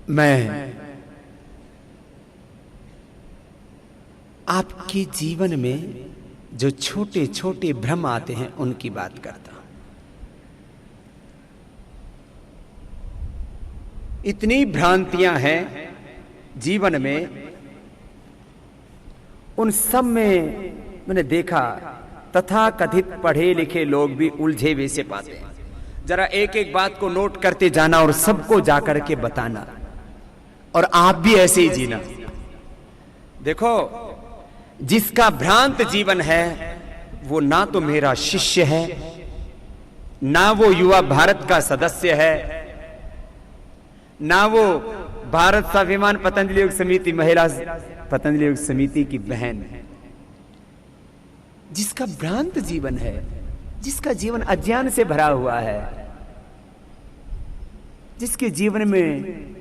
मैं आपके जीवन में जो छोटे छोटे भ्रम आते हैं उनकी बात करता हूं। इतनी भ्रांतियां हैं जीवन में, उन सब में मैंने देखा तथा कथित पढ़े लिखे लोग भी उलझे हुए से पाते हैं। जरा एक एक बात को नोट करते जाना और सबको जाकर के बताना, और आप भी ऐसे ही जीना। देखो, जिसका भ्रांत जीवन है वो ना तो मेरा शिष्य है, ना वो युवा भारत का सदस्य है, ना वो भारत स्वाभिमान पतंजलि योग समिति, महिला पतंजलि योग समिति की बहन है। जिसका भ्रांत जीवन है, जिसका जीवन अज्ञान से भरा हुआ है, जिसके जीवन में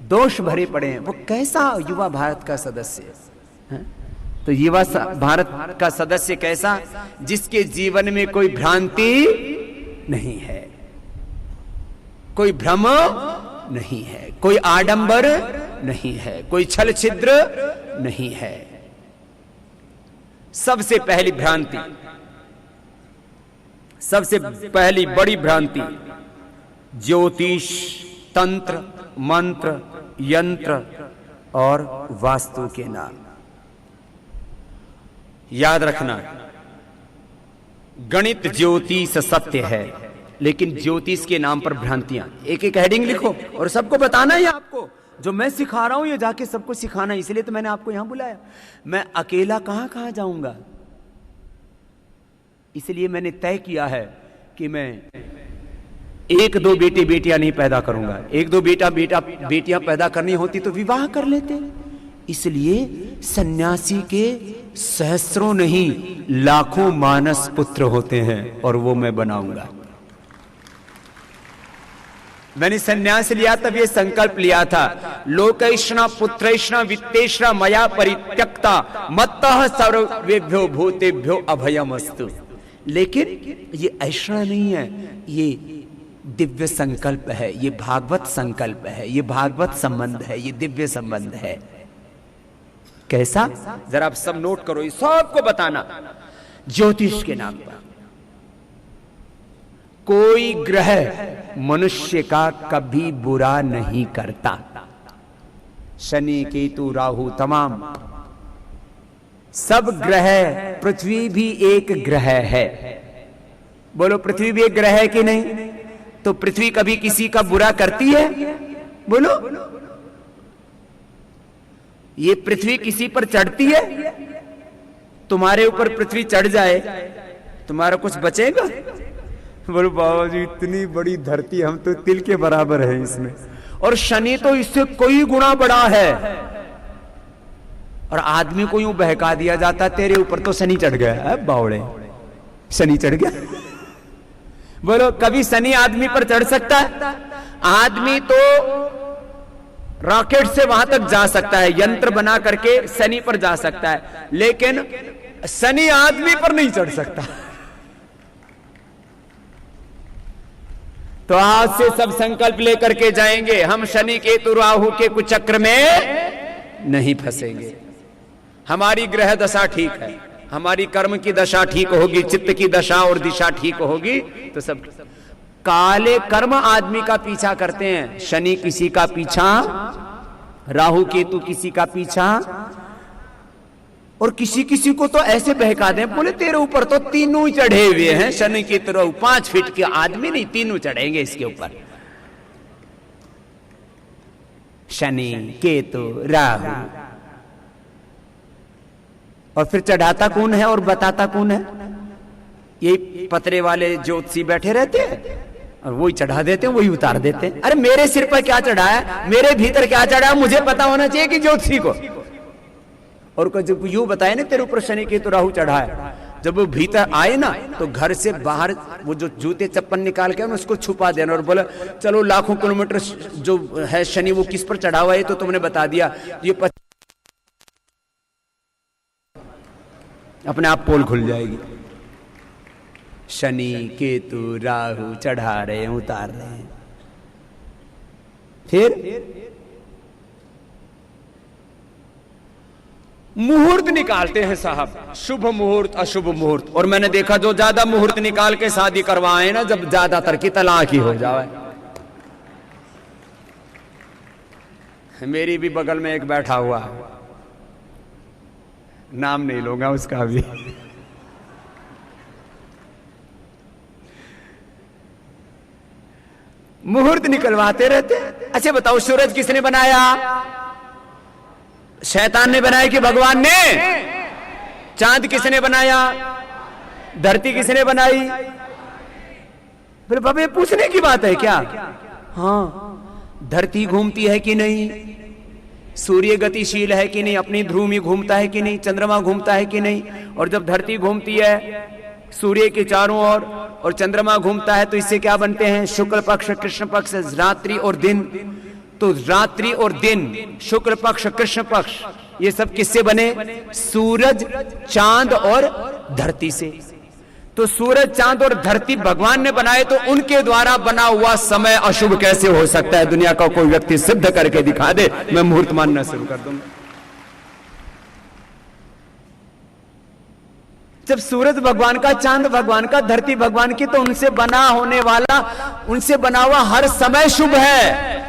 दोष भरे पड़े हैं, वो कैसा युवा भारत का सदस्य है? तो युवा भारत का सदस्य कैसा? जिसके जीवन में कोई भ्रांति नहीं है, कोई भ्रम नहीं है, कोई आडंबर नहीं है, कोई छल छिद्र नहीं है। सबसे पहली भ्रांति, सबसे पहली बड़ी भ्रांति ज्योतिष, तंत्र, मंत्र, यंत्र और वास्तु के नाम। याद रखना, गणित ज्योतिष सत्य है, लेकिन ज्योतिष के नाम पर भ्रांतियां। एक एक हेडिंग लिखो और सबको बताना है आपको। जो मैं सिखा रहा हूं ये जाके सबको सिखाना, इसलिए तो मैंने आपको यहां बुलाया। मैं अकेला कहां कहां जाऊंगा, इसलिए मैंने तय किया है कि मैं एक दो बेटे बेटियां नहीं पैदा करूंगा। एक दो बेटियां पैदा करनी होती तो विवाह कर लेते। इसलिए सन्यासी के सहस्रों नहीं लाखों मानस पुत्र होते हैं, और वो मैं बनाऊंगा। मैंने सन्यास लिया तब ये संकल्प लिया था, लोकैष्णा पुत्रैष्णा वित्तेष्णा मया परित्यक्ता मत्तः सर्वेभ्यो भूतेभ्यो अभयमस्तु। लेकिन ये ऐसा नहीं है, ये दिव्य संकल्प है, ये भागवत संकल्प है, ये भागवत संबंध है, ये दिव्य संबंध है। कैसा? जरा आप सब नोट करो, ये सबको बताना। ज्योतिष के नाम पर कोई ग्रह मनुष्य का कभी बुरा नहीं करता। शनि, केतु, राहु, तमाम सब ग्रह, पृथ्वी भी एक ग्रह है। बोलो, पृथ्वी भी एक ग्रह है कि नहीं? तो पृथ्वी कभी किसी का बुरा करती है? बोलो, ये पृथ्वी किसी पर चढ़ती है? तुम्हारे ऊपर पृथ्वी चढ़ जाए, तुम्हारा कुछ बचेगा? बोलो बाबा जी, इतनी बड़ी धरती, हम तो तिल के बराबर है इसमें, और शनि तो इससे कोई गुना बड़ा है। और आदमी को यूं बहका दिया जाता, तेरे ऊपर तो शनि चढ़ गया। बावड़े, शनि चढ़ गया। बोलो, कभी शनि आदमी पर चढ़ सकता है? आदमी तो रॉकेट से वहां तक जा सकता है, यंत्र बना करके शनि पर जा सकता है, लेकिन शनि आदमी पर नहीं चढ़ सकता। तो आज से सब संकल्प लेकर के जाएंगे, हम शनि केतु राहु के कुचक्र में नहीं फंसेंगे। हमारी ग्रह दशा ठीक है, हमारी कर्म की दशा ठीक होगी, चित्त की दशा और दिशा ठीक होगी, तो सब। काले कर्म आदमी का पीछा करते हैं, शनि किसी का पीछा, राहु केतु किसी का पीछा, और किसी किसी को तो ऐसे बहका दें, बोले तेरे ऊपर तो तीनों चढ़े हुए हैं, शनि केतु राहु। 5 फीट के आदमी नहीं, तीनों चढ़ेंगे इसके ऊपर, शनि केतु राहु। और फिर चढ़ाता कौन है और बताता कौन है? यही पतरे वाले ज्योतिषी बैठे रहते हैं और वही चढ़ा देते हैं, वही उतार देते हैं। अरे मेरे सिर पर क्या चढ़ा है, मेरे भीतर क्या चढ़ा है, मुझे पता होना चाहिए कि ज्योतिषी को। और जब यूं बताए ना तेरे ऊपर शनि केतु राहु चढ़ा है, जब वो भीतर आए ना तो घर से बाहर वो जो जूते चप्पल निकाल के उसको छुपा देना और बोला चलो लाखों किलोमीटर जो है शनि वो किस पर चढ़ा हुआ है तो तुमने बता दिया, ये अपने आप पोल खुल जाएगी। शनि केतु राहु चढ़ा रहे हैं, उतार रहे हैं। फिर मुहूर्त निकालते हैं साहब, शुभ मुहूर्त अशुभ मुहूर्त। और मैंने देखा जो ज्यादा मुहूर्त निकाल के शादी करवाए ना, जब ज्यादातर की तलाक ही हो जाए। मेरी भी बगल में एक बैठा हुआ है, नाम नहीं लूंगा उसका भी। मुहूर्त निकलवाते रहते। अच्छा बताओ, सूरज किसने बनाया? शैतान ने बनाया कि भगवान ने? चांद किसने बनाया? धरती किसने बनाई? बोले बाबा ये पूछने की बात है क्या? हाँ, धरती घूमती है कि नहीं, सूर्य गतिशील है कि नहीं, अपनी ध्रुव में घूमता है कि नहीं, चंद्रमा घूमता है कि नहीं। और जब धरती घूमती है सूर्य के चारों ओर और चंद्रमा घूमता है, तो इससे क्या बनते हैं? शुक्ल पक्ष, कृष्ण पक्ष, रात्रि और दिन। तो रात्रि और दिन, शुक्ल पक्ष, कृष्ण पक्ष, ये सब किससे बने? सूरज, चांद और धरती से। तो सूरज, चांद और धरती भगवान ने बनाए, तो उनके द्वारा बना हुआ समय अशुभ कैसे हो सकता है? दुनिया का कोई व्यक्ति सिद्ध करके दिखा दे, मैं मुहूर्त मानना शुरू कर दूंगा। जब सूरज भगवान का, चांद भगवान का, धरती भगवान की, तो उनसे बना होने वाला, उनसे बना हुआ हर समय शुभ है।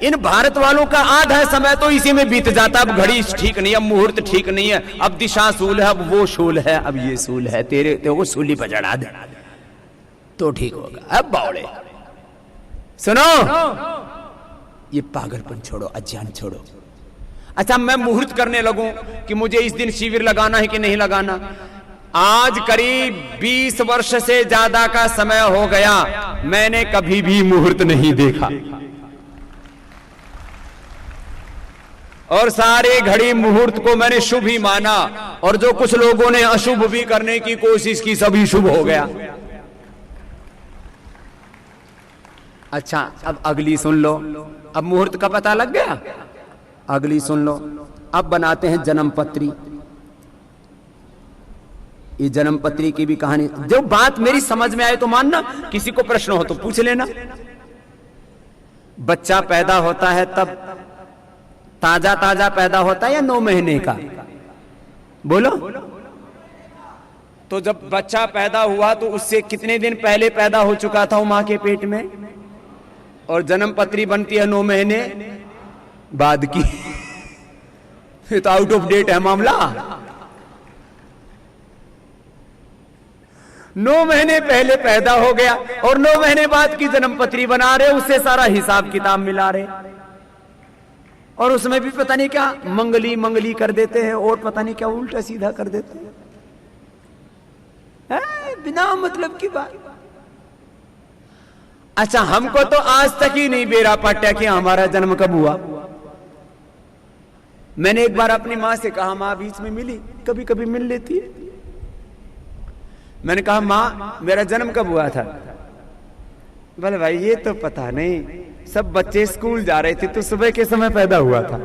इन भारत वालों का आधा समय तो इसी में बीत जाता। अब घड़ी ठीक नहीं है, अब मुहूर्त ठीक नहीं है, अब दिशा शूल है, अब वो शूल है, अब ये शूल है, तेरे को सूली पर चढ़ा दे तो ठीक होगा। अब बावड़े सुनो, ये पागलपन छोड़ो, अज्ञान छोड़ो। अच्छा मैं मुहूर्त करने लगूं कि मुझे इस दिन शिविर लगाना है कि नहीं लगाना। आज करीब 20 वर्ष से ज्यादा का समय हो गया, मैंने कभी भी मुहूर्त नहीं देखा। और सारे घड़ी मुहूर्त को मैंने शुभ ही माना, और जो कुछ लोगों ने अशुभ भी करने की कोशिश की, सभी शुभ हो गया। अच्छा अब अगली सुन लो, अब मुहूर्त का पता लग गया, अगली सुन लो। अब बनाते हैं जन्म पत्री। ये जन्म पत्री की भी कहानी, जो बात मेरी समझ में आए तो मानना, किसी को प्रश्न हो तो पूछ लेना। बच्चा पैदा होता है तब ताजा ताजा पैदा होता है या 9 महीने का? बोलो। तो जब बच्चा पैदा हुआ तो उससे कितने दिन पहले पैदा हो चुका था वो मां के पेट में? और जन्म पत्री बनती है 9 महीने बाद की। ये तो आउट ऑफ डेट है मामला। 9 महीने पहले पैदा हो गया और 9 महीने बाद की जन्म पत्री बना रहे, उससे सारा हिसाब किताब मिला रहे। और उसमें भी पता नहीं क्या मंगली मंगली कर देते हैं, और पता नहीं क्या उल्टा सीधा कर देते हैं, बिना मतलब की बात। अच्छा हमको तो आज तक ही नहीं बेरा पाट्या कि हमारा जन्म कब हुआ। मैंने एक बार अपनी मां से कहा, मां बीच में मिली, कभी कभी मिल लेती है। मैंने कहा मां मेरा जन्म कब हुआ था? बोले भाई ये तो पता नहीं, सब बच्चे स्कूल जा रहे थे तो सुबह के समय पैदा हुआ था।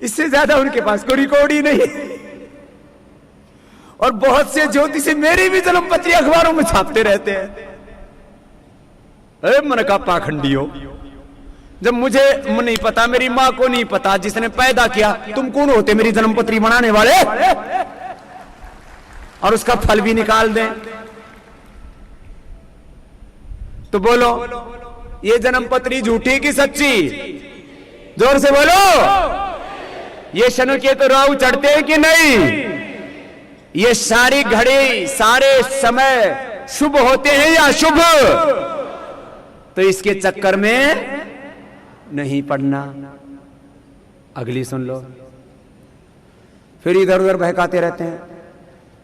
इससे ज्यादा उनके पास कोई रिकॉर्ड ही नहीं। और बहुत से ज्योतिषी मेरी भी जन्म पत्री अखबारों में छापते रहते हैं। अरे मन का पाखंडी हो, जब मुझे नहीं पता, मेरी मां को नहीं पता, जिसने पैदा किया, तुम कौन होते मेरी जन्म पत्री बनाने वाले? और उसका फल भी निकाल दें तो बोलो ये जन्म पत्री झूठी की सच्ची? जोर से बोलो। ये शनि केतु राहु चढ़ते हैं कि नहीं? ये सारी घड़ी सारे समय शुभ होते हैं या शुभ? तो इसके चक्कर में नहीं पड़ना। अगली सुन लो। फिर इधर उधर बहकाते रहते हैं,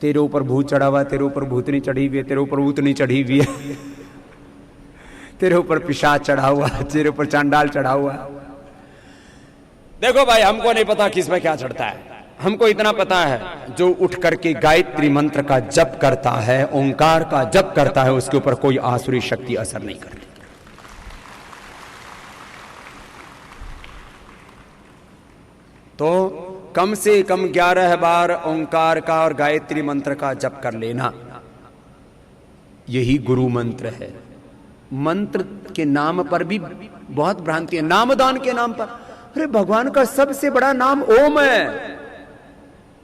तेरे ऊपर भूत चढ़ा हुआ, तेरे ऊपर भूतनी चढ़ी हुई है, तेरे ऊपर भूतनी चढ़ी हुई है, तेरे ऊपर पिशाच चढ़ा हुआ, तेरे ऊपर चांडाल चढ़ा हुआ। देखो भाई हमको नहीं पता किसमें क्या चढ़ता है, हमको इतना पता है जो उठ करके गायत्री मंत्र का जप करता है, ओंकार का जप करता है, उसके ऊपर कोई आसुरी शक्ति असर नहीं करती। तो कम से कम 11 बार ओंकार का और गायत्री मंत्र का जप कर लेना, यही गुरु मंत्र है। मंत्र के नाम पर भी बहुत भ्रांति है, नामदान के नाम पर। अरे भगवान का सबसे बड़ा नाम ओम है,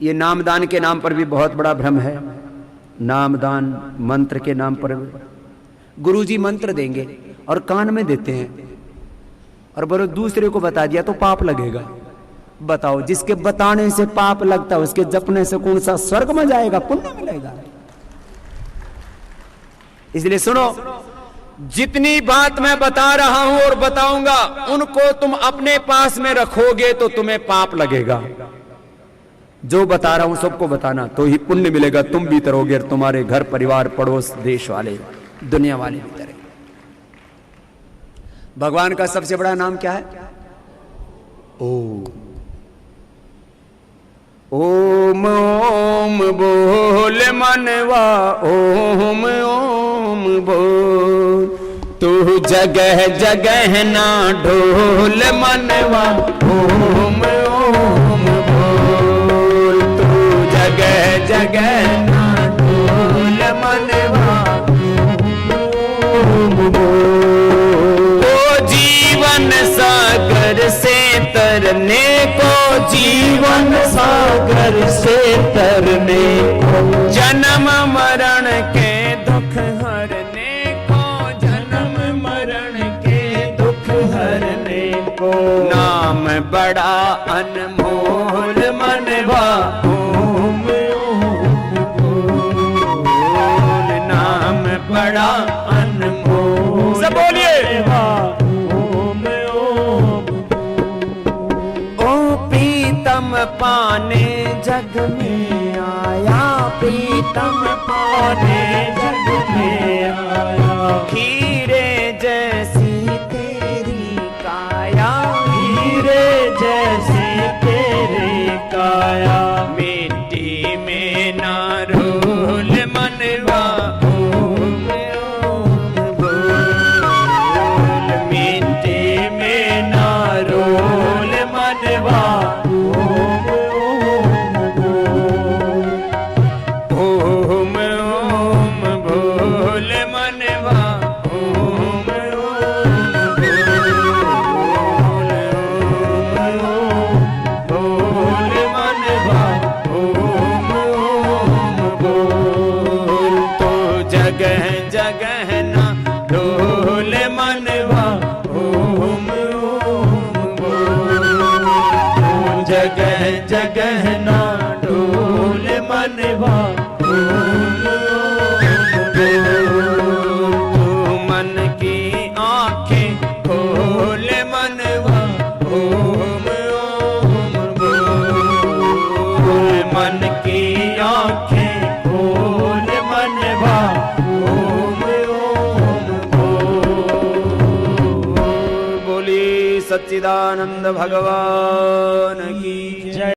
ये नामदान के नाम पर भी बहुत बड़ा भ्रम है। नामदान मंत्र के नाम पर गुरुजी मंत्र देंगे और कान में देते हैं और बरो दूसरे को बता दिया तो पाप लगेगा। बताओ, जिसके बताने से पाप लगता है उसके जपने से कौन सा स्वर्ग में जाएगा, पुण्य मिलेगा? इसलिए सुनो, जितनी बात मैं बता रहा हूं और बताऊंगा उनको तुम अपने पास में रखोगे तो तुम्हें पाप लगेगा। जो बता रहा हूं सबको बताना तो ही पुण्य मिलेगा, तुम भी तरोगे और तुम्हारे घर परिवार पड़ोस देश वाले दुनिया वाले भी तरेंगे। भगवान का सबसे बड़ा नाम क्या है? ओम। ओम ओम बोल मनवा, ओम ओम बोल, तू जगह जगह ना ढोल मनवा, ओम ओम बोल, तू जगह जगह ना ढोल मनवा, ओम बोल। तो जीवन सागर से तरने को, जीवन सागर से तरने को, जन्म मरण के दुख हरने को, जन्म मरण के दुख हरने को, नाम बड़ा अनमोल मनवा, ओम ओम बोल, नाम बड़ा अनमोल। सब बोलिए, पाने जग में आया, प्रीतम पाने जग में आया, हीरे जैसी तेरी काया, हीरे जैसी तेरी काया, मिट्टी में ना रोल मनवा, ओम ओम बोल, मिट्टी में ना रोल मनवा, जगह ना ढोल मनवा, ओम ओम बोल, तू मन की आंखें खोल मनवा, ओम ओम बोल, मन की आंखें खोल मनवा, ओम ओम बोल। बोली सच्चिदानंद भगवान की जय।